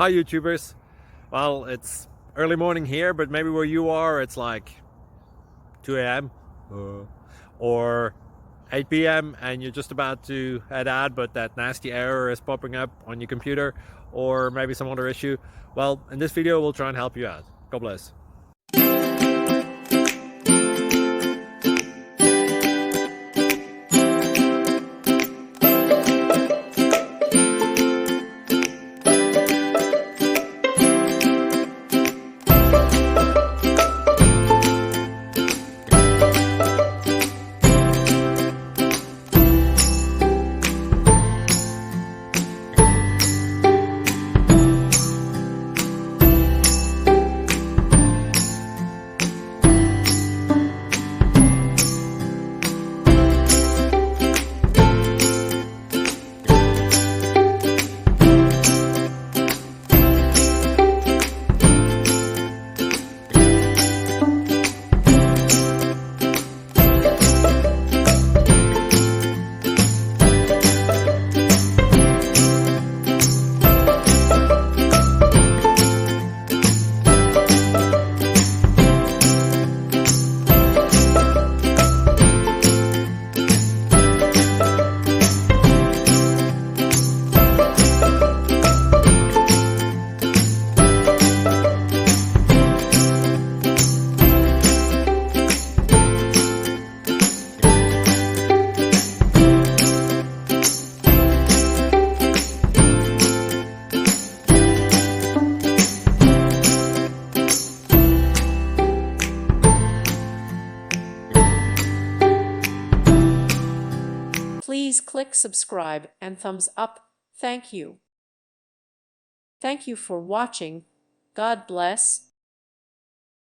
Hi YouTubers. Well, it's early morning here, but maybe where you are it's like 2 a.m. Or 8 p.m. and you're just about to head out, but that nasty error is popping up on your computer, or maybe some other issue. Well, in this video we'll try and help you out. God bless. Please click subscribe and thumbs up. Thank you. Thank you for watching. God bless.